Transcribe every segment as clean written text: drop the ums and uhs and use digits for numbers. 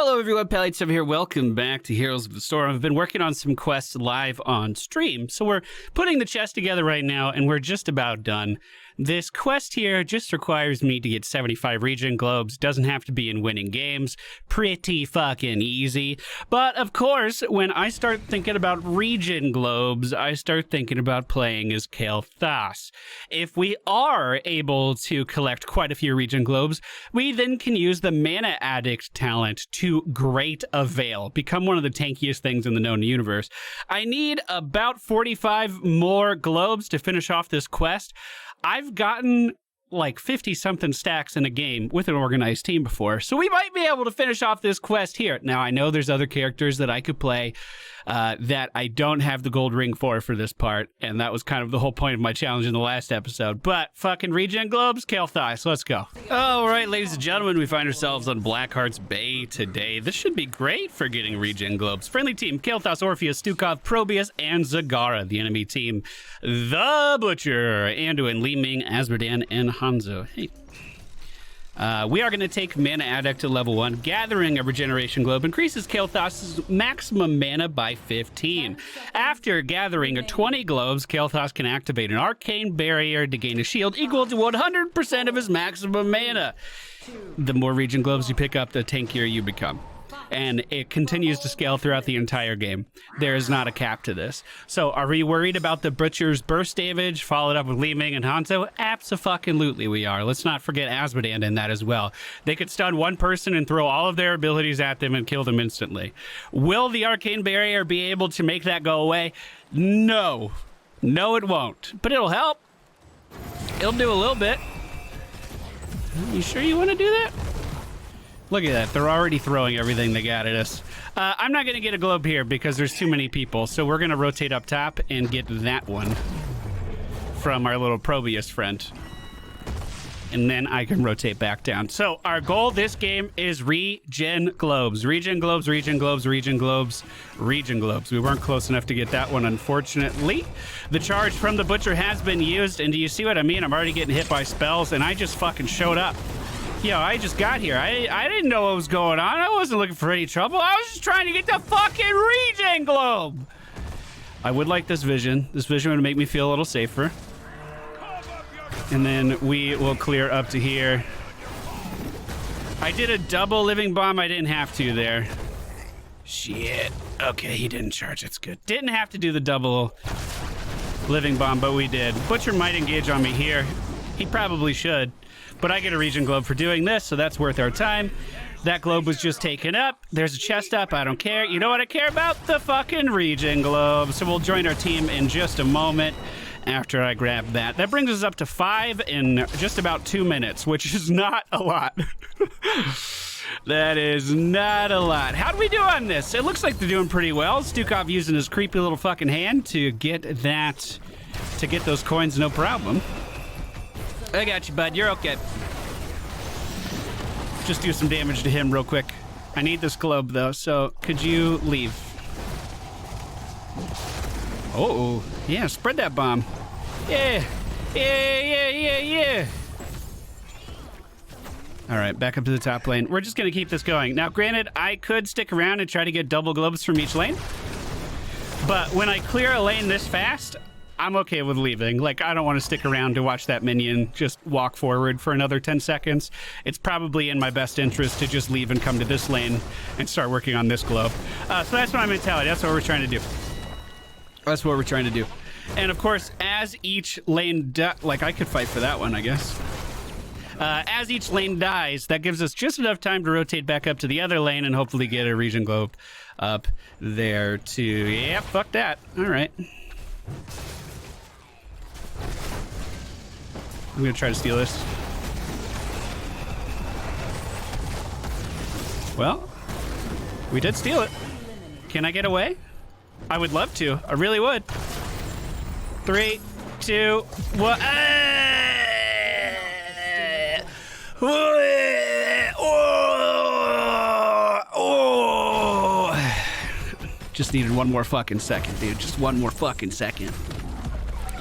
Hello everyone, MFPallytime here. Welcome back to Heroes of the Storm. I've been working on some quests live on stream, so we're putting the chest together right now, and we're just about done. This quest here just requires me to get 75 region globes. Doesn't have to be in winning games. Pretty fucking easy. But of course, when I start thinking about region globes, I start thinking about playing as Kael'thas. If we are able to collect quite a few region globes, we then can use the Mana Addict talent to great avail. Become one of the tankiest things in the known universe. I need about 45 more globes to finish off this quest. I've gotten like 50-something stacks in a game with an organized team before, so we might be able to finish off this quest here. Now, I know there's other characters that I could play that I don't have the gold ring for this part, and that was kind of the whole point of my challenge in the last episode. But fucking regen globes, Kael'thas, let's go. All right, ladies and gentlemen, we find ourselves on Blackheart's Bay today. This should be great for getting regen globes. Friendly team, Kael'thas, Orpheus, Stukov, Probius, and Zagara. The enemy team, the Butcher, Anduin, Li Ming, Azmodan, and Hanzo. Hey. We are going to take Mana Addict to level 1. Gathering a regeneration globe increases Kael'thas' maximum mana by 15. After gathering 20 globes, Kael'thas can activate an arcane barrier to gain a shield equal to 100% of his maximum mana. The more regen globes you pick up, the tankier you become. And it continues to scale throughout the entire game. There is not a cap to this. So are we worried about the Butcher's burst damage, followed up with Li Ming and Hanzo? Abso-fucking-lutely we are. Let's not forget Azmodan in that as well. They could stun one person and throw all of their abilities at them and kill them instantly. Will the Arcane Barrier be able to make that go away? No. No, it won't. But it'll help. It'll do a little bit. You sure you want to do that? Look at that. They're already throwing everything they got at us. I'm not going to get a globe here because there's too many people. So we're going to rotate up top and get that one from our little Probius friend. And then I can rotate back down. So our goal this game is regen globes. Regen globes, regen globes, regen globes, regen globes. We weren't close enough to get that one, unfortunately. The charge from the Butcher has been used. And do you see what I mean? I'm already getting hit by spells and I just fucking showed up. Yo, I just got here. I didn't know what was going on. I wasn't looking for any trouble. I was just trying to get the fucking regen globe. I would like this vision. This vision would make me feel a little safer. And then we will clear up to here. I did a double living bomb. I didn't have to there. Shit. Okay, he didn't charge. That's good. Didn't have to do the double living bomb, but we did. Butcher might engage on me here. He probably should. But I get a regen globe for doing this, so that's worth our time. That globe was just taken up. There's a chest up. I don't care. You know what I care about? The fucking regen globe. So we'll join our team in just a moment after I grab that. That brings us up to 5 in just about 2 minutes, which is not a lot. That is not a lot. How do we do on this? It looks like they're doing pretty well. Stukov using his creepy little fucking hand to get that, to get those coins, no problem. I got you, bud. You're okay. Just do some damage to him real quick. I need this globe, though, so could you leave? Oh, yeah, spread that bomb. Yeah, yeah, yeah, yeah, yeah. All right, back up to the top lane. We're just going to keep this going. Now, granted, I could stick around and try to get double globes from each lane, but when I clear a lane this fast, I'm okay with leaving. Like, I don't want to stick around to watch that minion just walk forward for another 10 seconds. It's probably in my best interest to just leave and come to this lane and start working on this globe. So that's my mentality. That's what we're trying to do. That's what we're trying to do. And of course, as each lane, like I could fight for that one, I guess. As each lane dies, that gives us just enough time to rotate back up to the other lane and hopefully get a regen globe up there too. Yeah, fuck that. All right. I'm gonna try to steal this. Well, we did steal it. Can I get away? I would love to. I really would. 3, 2, 1. Just needed one more fucking second, dude. Just one more fucking second.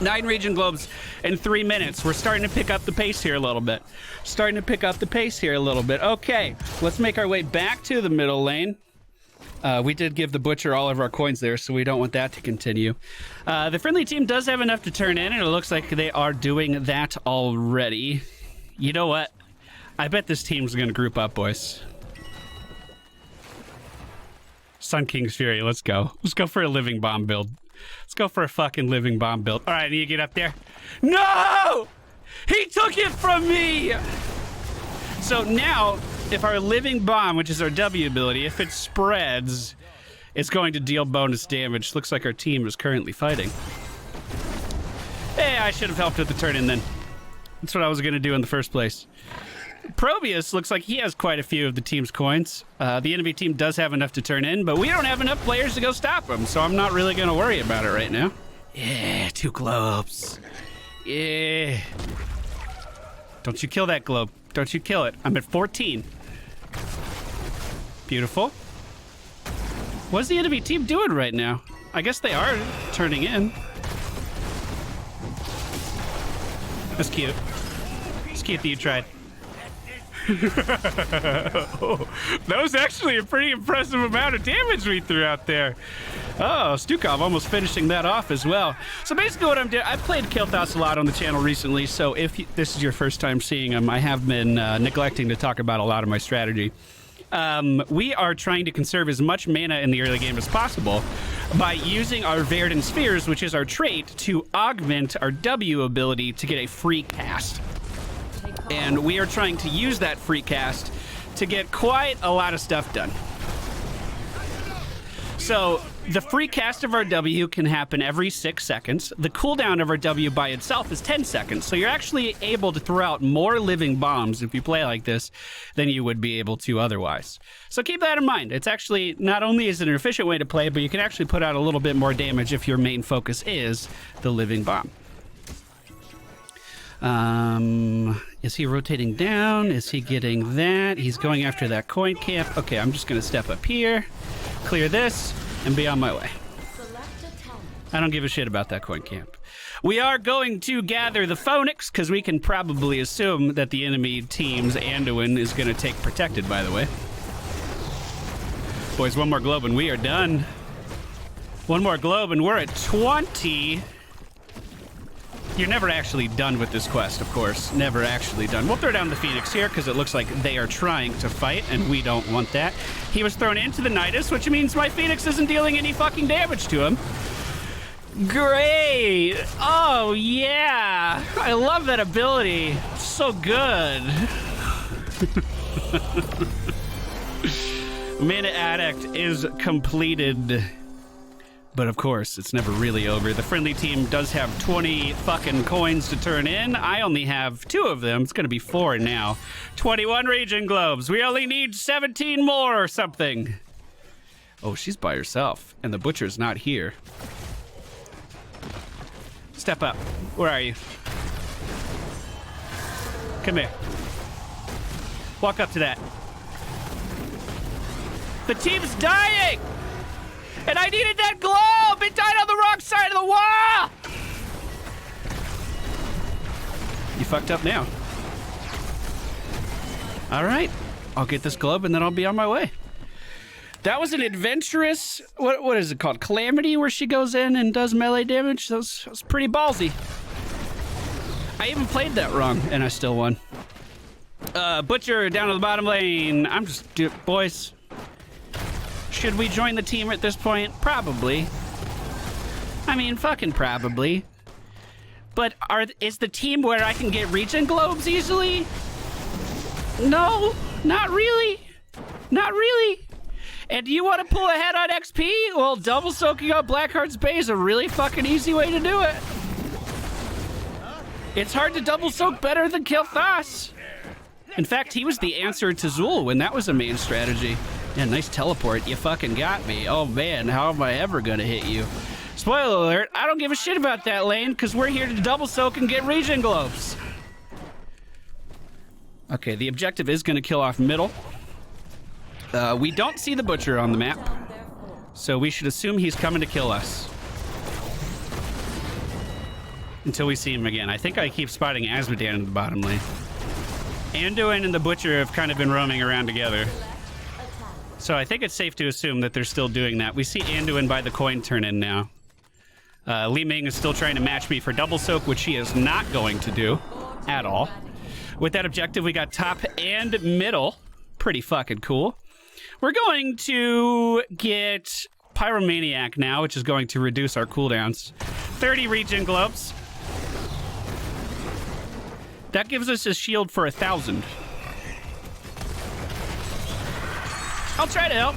9 region globes in 3 minutes. We're starting to pick up the pace here a little bit. Okay, let's make our way back to the middle lane. We did give the butcher all of our coins there, so we don't want that to continue. The friendly team does have enough to turn in, and it looks like they are doing that already. You know what? I bet this team's going to group up, boys. Sun King's Fury, let's go. Let's go for a living bomb build. Let's go for a fucking living bomb build. All right, I need to get up there. No! He took it from me! So now, if our living bomb, which is our W ability, if it spreads, it's going to deal bonus damage. Looks like our team is currently fighting. Hey, I should have helped with the turn-in then. That's what I was going to do in the first place. Probius looks like he has quite a few of the team's coins. The enemy team does have enough to turn in, but we don't have enough players to go stop them, so I'm not really going to worry about it right now. Yeah, 2 globes. Yeah. Don't you kill that globe. Don't you kill it. I'm at 14. Beautiful. What's the enemy team doing right now? I guess they are turning in. That's cute. It's cute that you tried. Oh, that was actually a pretty impressive amount of damage we threw out there. Oh, Stukov almost finishing that off as well. So basically what I'm doing, I've played Kilthos a lot on the channel recently, so if this is your first time seeing him, I have been neglecting to talk about a lot of my strategy. We are trying to conserve as much mana in the early game as possible by using our Verdant Spheres, which is our trait, to augment our W ability to get a free cast. And we are trying to use that free cast to get quite a lot of stuff done. So the free cast of our W can happen every 6 seconds. The cooldown of our W by itself is 10 seconds. So you're actually able to throw out more living bombs if you play like this than you would be able to otherwise. So keep that in mind. It's actually, not only is it an efficient way to play, but you can actually put out a little bit more damage if your main focus is the living bomb. Is he rotating down? Is he getting that? He's going after that coin camp. Okay, I'm just going to step up here, clear this, and be on my way. I don't give a shit about that coin camp. We are going to gather the Phoenix, because we can probably assume that the enemy team's Anduin is going to take protected, by the way. Boys, one more globe and we are done. One more globe and we're at 20. You're never actually done with this quest, of course. Never actually done. We'll throw down the Phoenix here because it looks like they are trying to fight, and we don't want that. He was thrown into the Nidus, which means my Phoenix isn't dealing any fucking damage to him. Great! Oh, yeah! I love that ability. So good. Mana Addict is completed. But of course, it's never really over. The friendly team does have 20 fucking coins to turn in. I only have 2 of them. It's gonna be 4 now. 21 region globes. We only need 17 more or something. Oh, she's by herself, and the butcher's not here. Step up. Where are you? Come here. Walk up to that. The team's dying! And I needed that globe! It died on the wrong side of the wall! You fucked up now. All right. I'll get this globe and then I'll be on my way. That was an adventurous... What is it called? Calamity, where she goes in and does melee damage? That was pretty ballsy. I even played that wrong, and I still won. Butcher down to the bottom lane. I'm just... Boys... Should we join the team at this point? Probably. I mean, fucking probably. But is the team where I can get region globes easily? No, not really. Not really. And do you want to pull ahead on XP? Well, double soaking up Blackheart's Bay is a really fucking easy way to do it. It's hard to double soak better than Kilthos. In fact, he was the answer to Zul when that was a main strategy. Yeah, nice teleport. You fucking got me. Oh man, how am I ever gonna hit you? Spoiler alert, I don't give a shit about that lane because we're here to double soak and get region globes. Okay, the objective is gonna kill off middle. We don't see the butcher on the map, so we should assume he's coming to kill us. until we see him again. I think I keep spotting Asmodean in the bottom lane. Anduin and the Butcher have kind of been roaming around together. So I think it's safe to assume that they're still doing that. We see Anduin by the coin turn in now. Li Ming is still trying to match me for double soak, which he is not going to do at all. With that objective, we got top and middle. Pretty fucking cool. We're going to get Pyromaniac now, which is going to reduce our cooldowns. 30 regen globes. That gives us a shield for 1,000. I'll try to help.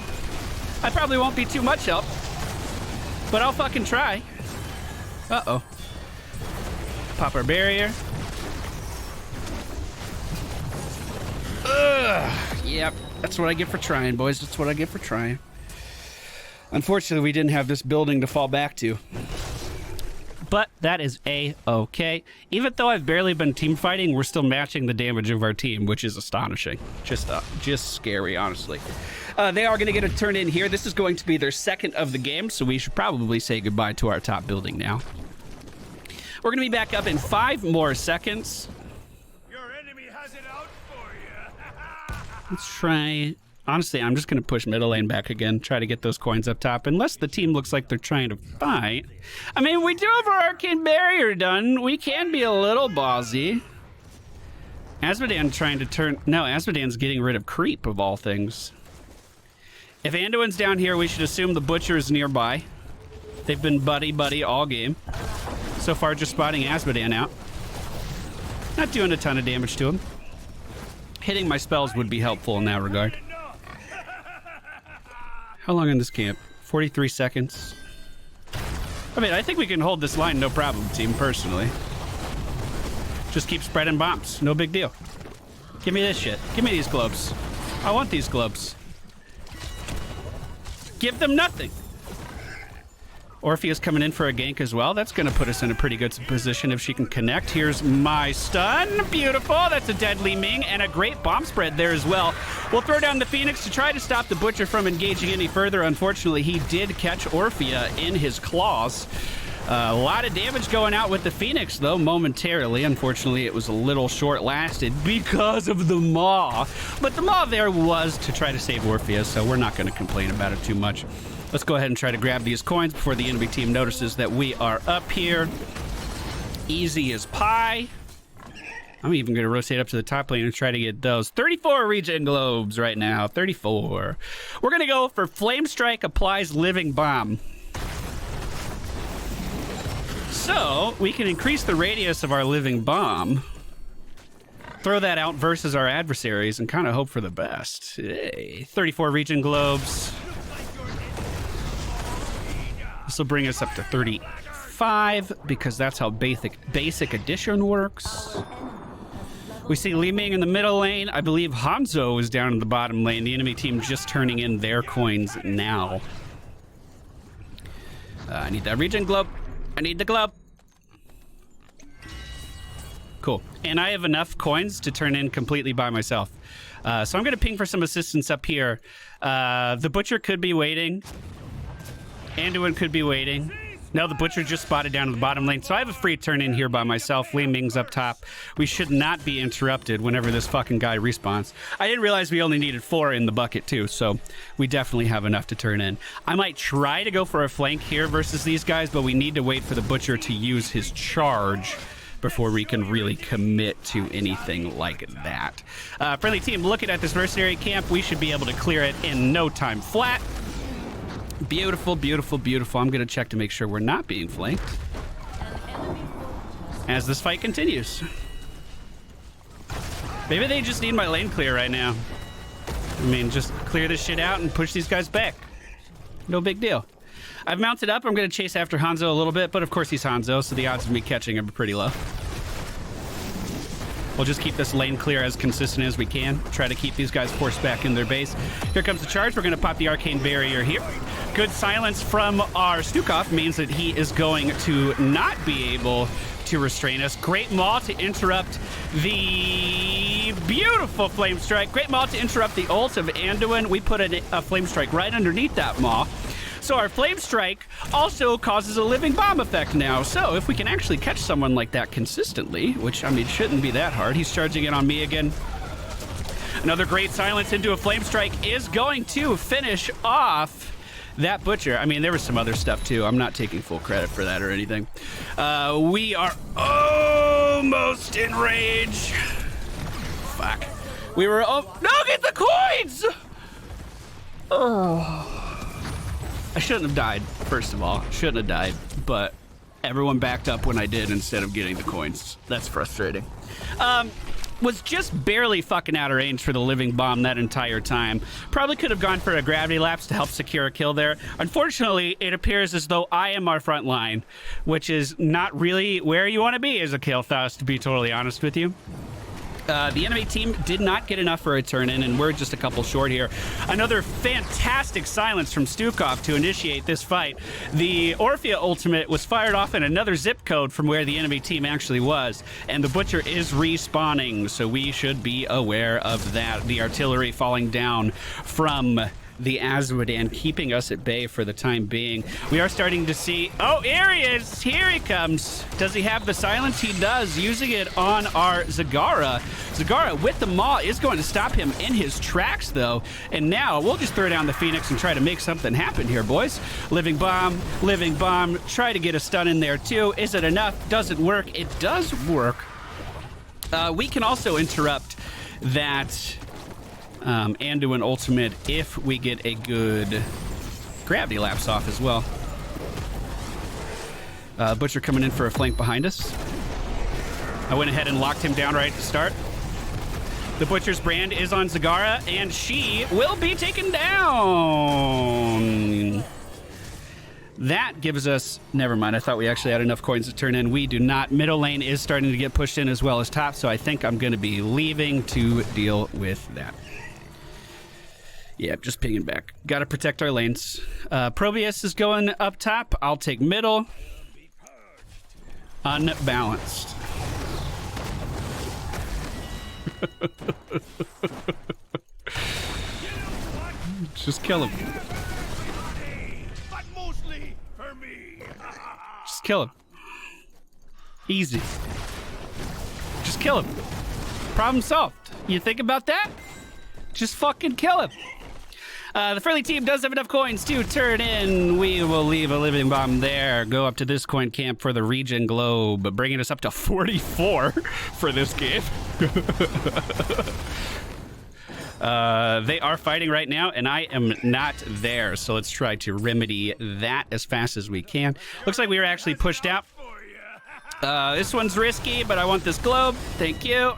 I probably won't be too much help, but I'll fucking try. Uh-oh. Pop our barrier. Ugh. Yep, that's what I get for trying, boys. That's what I get for trying. Unfortunately, we didn't have this building to fall back to. But that is A-okay. Even though I've barely been team fighting, we're still matching the damage of our team, which is astonishing. Just scary, honestly. They are going to get a turn in here. This is going to be their second of the game, so we should probably say goodbye to our top building now. We're going to be back up in 5 more seconds. Your enemy has it out for you. Let's try... Honestly, I'm just going to push middle lane back again, try to get those coins up top, unless the team looks like they're trying to fight. I mean, we do have our arcane barrier done. We can be a little ballsy. Asmodean trying to turn... No, Asmodean's getting rid of creep, of all things. If Anduin's down here, we should assume the Butcher is nearby. They've been buddy-buddy all game. So far, just spotting Asmodean out. Not doing a ton of damage to him. Hitting my spells would be helpful in that regard. How long in this camp? 43 seconds. I mean, I think we can hold this line no problem, team, personally. Just keep spreading bombs. No big deal. Give me this shit. Give me these globes. I want these globes. Give them nothing. Orpheus coming in for a gank as well. That's going to put us in a pretty good position if she can connect. Here's my stun. Beautiful. That's a deadly Ming and a great bomb spread there as well. We'll throw down the Phoenix to try to stop the Butcher from engaging any further. Unfortunately, he did catch Orphea in his claws. A lot of damage going out with the Phoenix, though, momentarily. Unfortunately, it was a little short-lasted because of the Maw. But the Maw there was to try to save Orpheus, so we're not going to complain about it too much. Let's go ahead and try to grab these coins before the enemy team notices that we are up here. Easy as pie. I'm even going to rotate up to the top lane and try to get those. 34 regen globes right now. 34. We're going to go for Flame Strike applies Living Bomb. So we can increase the radius of our Living Bomb. Throw that out versus our adversaries and kind of hope for the best. Hey, 34 regen globes. This will bring us up to 35 because that's how basic addition works. We see Li Ming in the middle lane. I believe Hanzo is down in the bottom lane. The enemy team just turning in their coins now. I need that regen globe. I need the globe. Cool. And I have enough coins to turn in completely by myself. So I'm going to ping for some assistance up here. The Butcher could be waiting. Anduin could be waiting. No, the Butcher just spotted down in the bottom lane, so I have a free turn in here by myself. Li Ming's up top. We should not be interrupted whenever this fucking guy respawns. I didn't realize we only needed 4 in the bucket, too, so we definitely have enough to turn in. I might try to go for a flank here versus these guys, but we need to wait for the Butcher to use his charge before we can really commit to anything like that. Friendly team, looking at this mercenary camp, we should be able to clear it in no time flat. Beautiful, beautiful, beautiful. I'm going to check to make sure we're not being flanked as this fight continues. Maybe they just need my lane clear right now. I mean, just clear this shit out and push these guys back. No big deal. I've mounted up. I'm going to chase after Hanzo a little bit, but of course he's Hanzo, so the odds of me catching him are pretty low. We'll just keep this lane clear as consistent as we can. Try to keep these guys forced back in their base. Here comes the charge. We're going to pop the arcane barrier here. Good silence from our Stukov means that he is going to not be able to restrain us. Great Maw to interrupt the beautiful Flame Strike. Great Maw to interrupt the ult of Anduin. We put a Flame Strike right underneath that Maw. So our Flame Strike also causes a living bomb effect now. So if we can actually catch someone like that consistently, which, I mean, shouldn't be that hard. He's charging in on me again. Another great silence into a Flame Strike is going to finish off that Butcher. I mean, there was some other stuff too. I'm not taking full credit for that or anything. We are almost in rage. Fuck. We were... Oh, no, get the coins! Oh. I shouldn't have died, first of all. Shouldn't have died, but everyone backed up when I did instead of getting the coins. That's frustrating. Was just barely fucking out of range for the living bomb that entire time. Probably could have gone for a gravity lapse to help secure a kill there. Unfortunately, it appears as though I am our front line, which is not really where you want to be as a Kael'thas, to be totally honest with you. The enemy team did not get enough for a turn-in, and we're just a couple short here. Another fantastic silence from Stukov to initiate this fight. The Orphea ultimate was fired off in another zip code from where the enemy team actually was, and the Butcher is respawning, so we should be aware of that. The artillery falling down from the Azmodan, keeping us at bay for the time being. We are starting to see... Oh, here he is! Here he comes! Does he have the silence? He does, using it on our Zagara. Zagara, with the Maw, is going to stop him in his tracks, though. And now, we'll just throw down the Phoenix and try to make something happen here, boys. Living bomb, try to get a stun in there, too. Is it enough? Does it work? It does work. We can also interrupt that... and do an ultimate if we get a good gravity lapse off as well. Butcher coming in for a flank behind us. I went ahead and locked him down right at the start. The Butcher's brand is on Zagara, and she will be taken down. That gives us... Never mind, I thought we actually had enough coins to turn in. We do not. Middle lane is starting to get pushed in as well as top, so I think I'm going to be leaving to deal with that. Yeah, just pinging back. Got to protect our lanes. Probius is going up top. I'll take middle. Unbalanced. Just kill him. But mostly for me. Just kill him. Easy. Just kill him. Problem solved. You think about that? Just fucking kill him. The friendly team does have enough coins to turn in. We will leave a living bomb there. Go up to this coin camp for the region globe, bringing us up to 44 for this game. They are fighting right now, and I am not there. So let's try to remedy that as fast as we can. Looks like we were actually pushed out. This one's risky, but I want this globe. Thank you.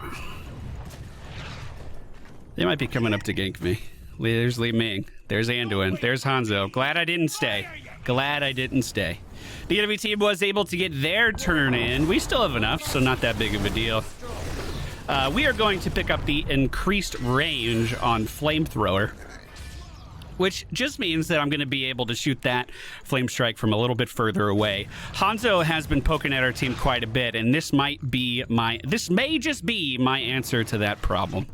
They might be coming up to gank me. There's Li Ming. There's Anduin. There's Hanzo. Glad I didn't stay. Glad I didn't stay. The enemy team was able to get their turn in. We still have enough, so not that big of a deal. We are going to pick up the increased range on Flamethrower, which just means that I'm going to be able to shoot that Flame Strike from a little bit further away. Hanzo has been poking at our team quite a bit, and this may just be my answer to that problem.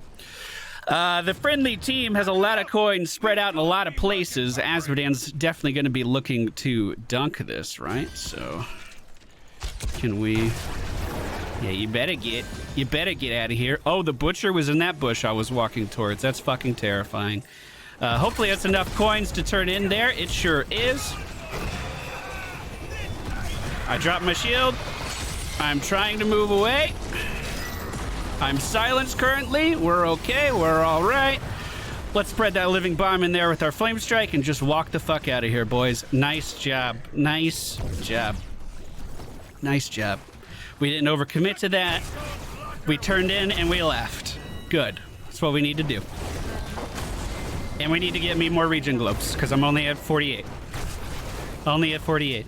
The friendly team has a lot of coins spread out in a lot of places. Azmodan's definitely going to be looking to dunk this, right? So, can we... Yeah, you better get out of here. Oh, the Butcher was in that bush I was walking towards. That's fucking terrifying. Hopefully that's enough coins to turn in there. It sure is. I dropped my shield. I'm trying to move away. I'm silenced currently. We're okay. We're all right. Let's spread that living bomb in there with our Flame Strike and just walk the fuck out of here, boys. Nice job. Nice job. Nice job. We didn't overcommit to that. We turned in and we left. Good. That's what we need to do. And we need to get me more region globes because I'm only at 48. Only at 48.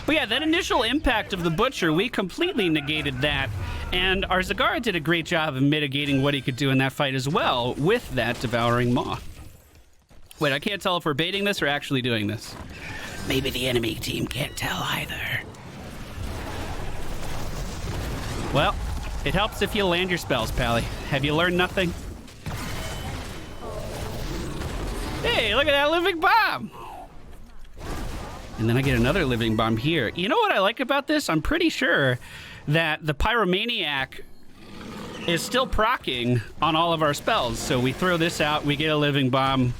But yeah, that initial impact of the Butcher, we completely negated that. And our Zagara did a great job of mitigating what he could do in that fight as well with that Devouring Maw. Wait, I can't tell if we're baiting this or actually doing this. Maybe the enemy team can't tell either. Well, it helps if you land your spells, Pally. Have you learned nothing? Hey, look at that living bomb! And then I get another living bomb here. You know what I like about this? I'm pretty sure that the Pyromaniac is still proccing on all of our spells. So we throw this out, we get a living bomb.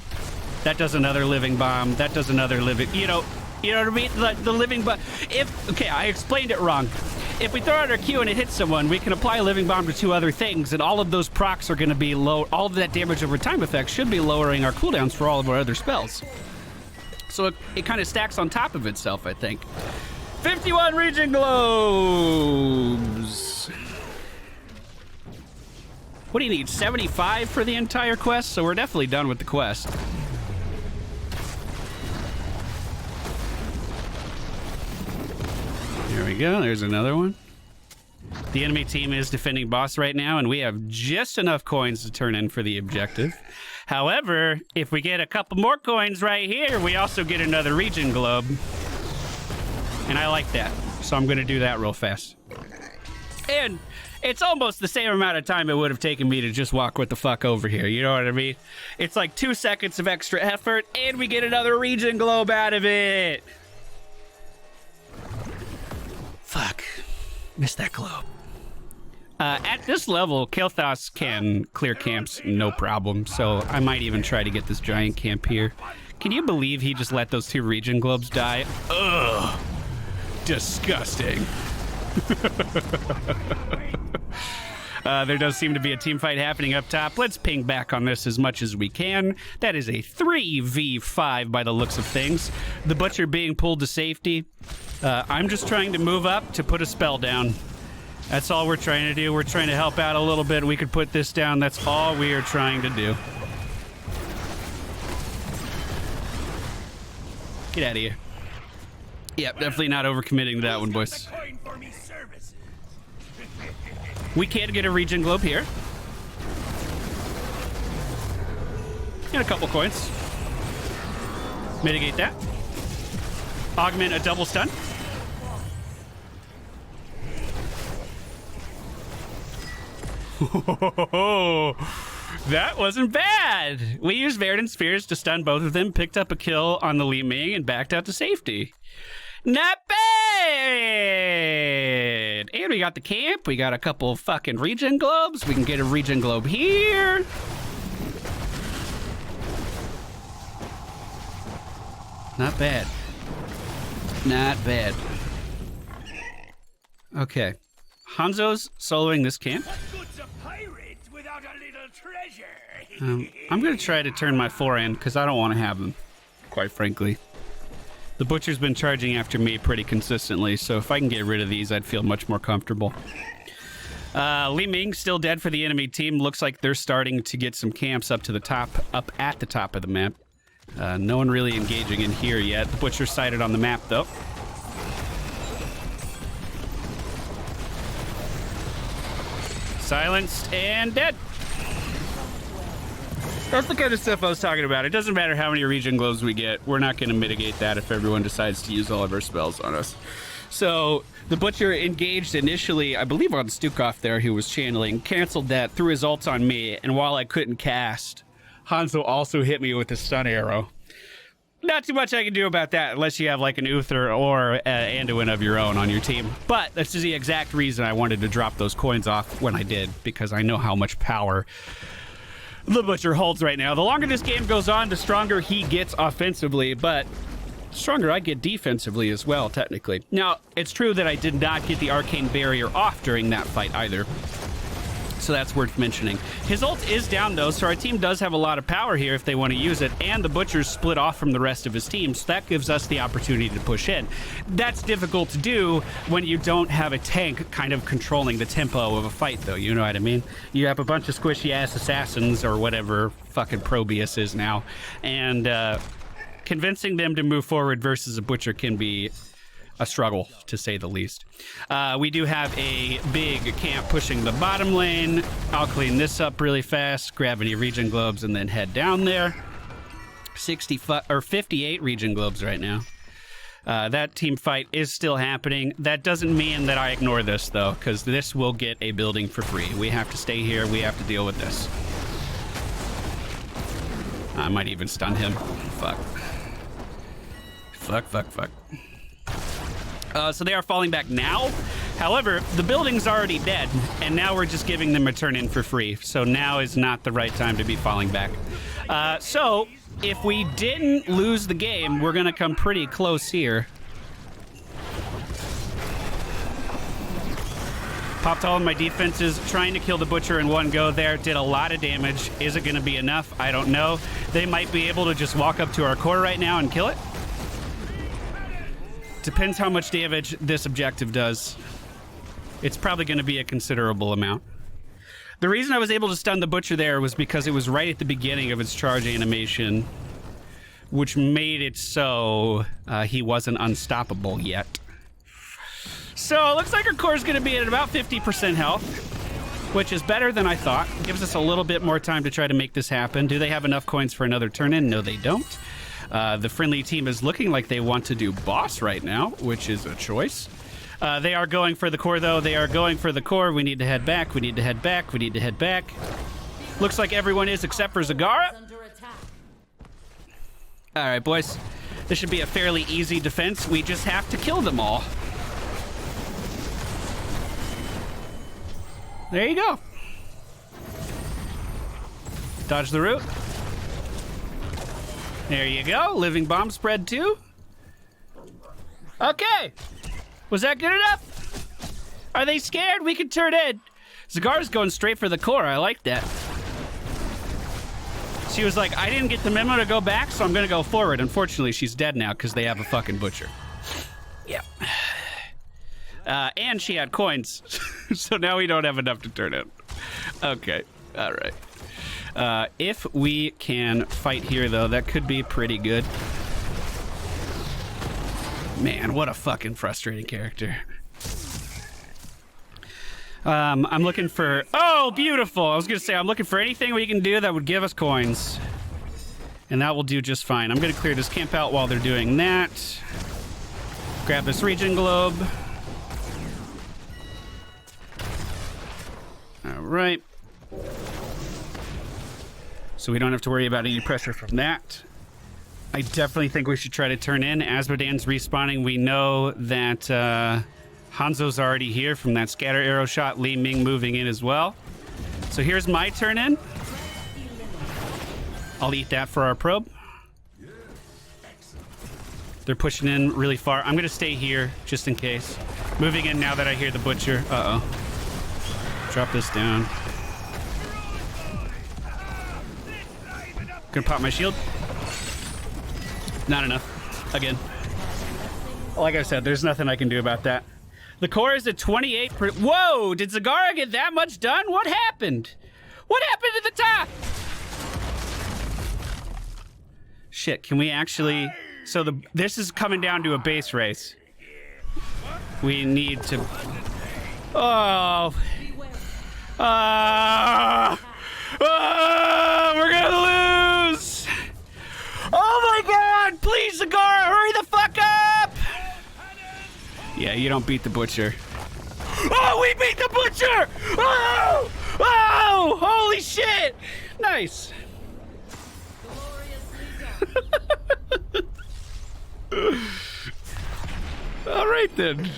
That does another living bomb. That does another living... You know what I mean? The living bomb... Okay, I explained it wrong. If we throw out our Q and it hits someone, we can apply a living bomb to 2 other things, and all of those procs are going to be low. All of that damage over time effect should be lowering our cooldowns for all of our other spells. So it kind of stacks on top of itself, I think. 51 Regen Globes! What do you need, 75 for the entire quest? So we're definitely done with the quest. There we go, there's another one. The enemy team is defending boss right now, and we have just enough coins to turn in for the objective. However, if we get a couple more coins right here, we also get another Regen Globe. And I like that, so I'm gonna do that real fast. And it's almost the same amount of time it would have taken me to just walk what the fuck over here, you know what I mean? It's like 2 seconds of extra effort, and we get another Regen Globe out of it! Fuck. Missed that globe. At this level, Kael'thas can clear camps no problem, so I might even try to get this giant camp here. Can you believe he just let those 2 Regen Globes die? Ugh. Disgusting. There does seem to be a team fight happening up top. Let's ping back on this as much as we can. That is a 3v5 by the looks of things. The Butcher being pulled to safety. I'm just trying to move up to put a spell down. That's all we're trying to do. We're trying to help out a little bit. We could put this down. That's all we are trying to do. Get out of here. Yep, definitely not overcommitting to that one, boys. We can get a Regen Globe here. And a couple coins. Mitigate that. Augment a double stun. That wasn't bad. We used Verdant Spheres to stun both of them, picked up a kill on the Li Ming, and backed out to safety. Not bad! And we got the camp. We got a couple fucking Regen Globes. We can get a Regen Globe here. Not bad. Not bad. Okay. Hanzo's soloing this camp. I'm going to try to turn my forehand because I don't want to have him, quite frankly. The Butcher's been charging after me pretty consistently, so if I can get rid of these, I'd feel much more comfortable. Li Ming still dead for the enemy team. Looks like they're starting to get some camps up to the top, up at the top of the map. No one really engaging in here yet. The Butcher's sighted on the map, though. Silenced and dead. That's the kind of stuff I was talking about. It doesn't matter how many Regen Globes we get. We're not going to mitigate that if everyone decides to use all of our spells on us. So the Butcher engaged initially, I believe on Stukov there, who was channeling, canceled that, threw his ult on me, and while I couldn't cast, Hanzo also hit me with a stun arrow. Not too much I can do about that unless you have like an Uther or Anduin of your own on your team. But that's the exact reason I wanted to drop those coins off when I did, because I know how much power the Butcher holds right now. The longer this game goes on, the stronger he gets offensively, but the stronger I get defensively as well, technically. Now, it's true that I did not get the Arcane Barrier off during that fight either, so that's worth mentioning. His ult is down, though, so our team does have a lot of power here if they want to use it, and the Butcher's split off from the rest of his team, so that gives us the opportunity to push in. That's difficult to do when you don't have a tank kind of controlling the tempo of a fight, though, you know what I mean? You have a bunch of squishy-ass assassins, or whatever fucking Probius is now, and convincing them to move forward versus a Butcher can be a struggle, to say the least. We do have a big camp pushing the bottom lane. I'll clean this up really fast, grab any Regen Globes, and then head down there. 58 Regen Globes right now. That team fight is still happening. That doesn't mean that I ignore this, though, because this will get a building for free. We have to stay here. We have to deal with this. I might even stun him. Fuck. fuck. So they are falling back now. However, the building's already dead, and now we're just giving them a turn-in for free. So now is not the right time to be falling back. So if we didn't lose the game, we're going to come pretty close here. Popped all of my defenses, trying to kill the butcher in one go there. Did a lot of damage. Is it going to be enough? I don't know. They might be able to just walk up to our core right now and kill it. Depends how much damage this objective does. It's probably going to be a considerable amount. The reason I was able to stun the butcher there was because it was right at the beginning of its charge animation, which made it so he wasn't unstoppable yet. So it looks like our core is going to be at about 50% health, which is better than I thought. Gives us a little bit more time to try to make this happen. Do they have enough coins for another turn-in? No, they don't. The friendly team is looking like they want to do boss right now, which is a choice. They are going for the core, though. They are going for the core. We need to head back. We need to head back. We need to head back. Looks like everyone is except for Zagara. All right, boys. This should be a fairly easy defense. We just have to kill them all. There you go. Dodge the root. There you go. Living bomb spread too. Okay. Was that good enough? Are they scared? We can turn in. Zagara's going straight for the core. I like that. She was like, I didn't get the memo to go back, so I'm going to go forward. Unfortunately, she's dead now because they have a fucking butcher. Yeah. And she had coins, so now we don't have enough to turn in. Okay, all right. If we can fight here, though, that could be pretty good. Man, what a fucking frustrating character. I'm looking for... Oh, beautiful! I was going to say, I'm looking for anything we can do that would give us coins. And that will do just fine. I'm going to clear this camp out while they're doing that. Grab this region globe. All right. So we don't have to worry about any pressure from that. I definitely think we should try to turn in. Asmodan's respawning. We know that Hanzo's already here from that scatter arrow shot. Li Ming moving in as well. So here's my turn in. I'll eat that for our probe. They're pushing in really far. I'm going to stay here just in case. Moving in now that I hear the butcher. Uh-oh. Drop this down. Gonna pop my shield. Not enough. Again. Like I said, there's nothing I can do about that. The core is at 28 per... Whoa! Did Zagara get that much done? What happened? What happened to the top? Shit, can we actually... So this is coming down to a base race. We need to... Oh... we're gonna lose! Oh my god! Please, Zagara, hurry the fuck up! Yeah, you don't beat the butcher. Oh, we beat the butcher! Oh! Oh! Holy shit! Nice. All right then.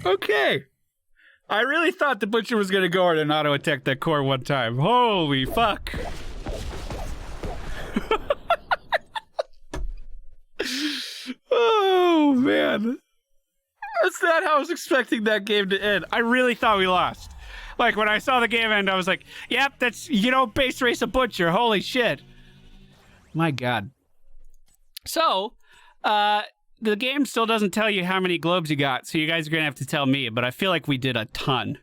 Okay. I really thought the butcher was gonna go in and auto attack that core one time. Holy fuck. Oh man. That's not how I was expecting that game to end. I really thought we lost. Like when I saw the game end, I was like, yep, that's, you don't base race a butcher. Holy shit. My god. So, the game still doesn't tell you how many globes you got, so you guys are going to have to tell me, but I feel like we did a ton.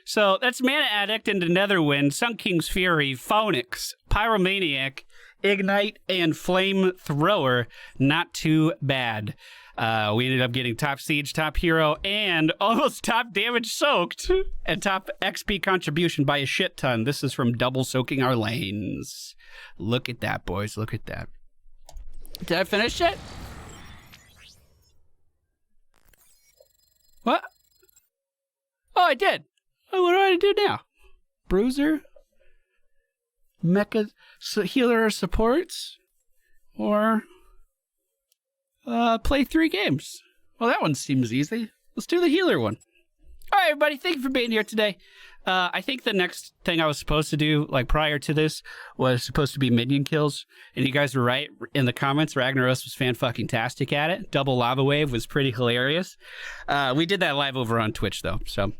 So that's Mana Addict into Netherwind, Sun King's Fury, Phoenix, Pyromaniac, Ignite, and Flamethrower. Not too bad. We ended up getting top Siege, top Hero, and almost top Damage Soaked, and top XP contribution by a shit ton. This is from double soaking our lanes. Look at that, boys. Look at that. Did I finish it? What? Oh, I did. Oh, what do I do now? Bruiser? Mecha healer or supports? Or... play 3 games. Well, that one seems easy. Let's do the healer one. All right, everybody. Thank you for being here today. I think the next thing I was supposed to do, like prior to this, was supposed to be minion kills. And you guys were right in the comments. Ragnaros was fan-fucking-tastic at it. Double lava wave was pretty hilarious. We did that live over on Twitch, though. So,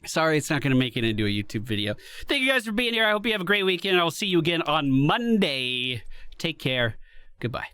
sorry it's not going to make it into a YouTube video. Thank you guys for being here. I hope you have a great weekend. I will see you again on Monday. Take care. Goodbye.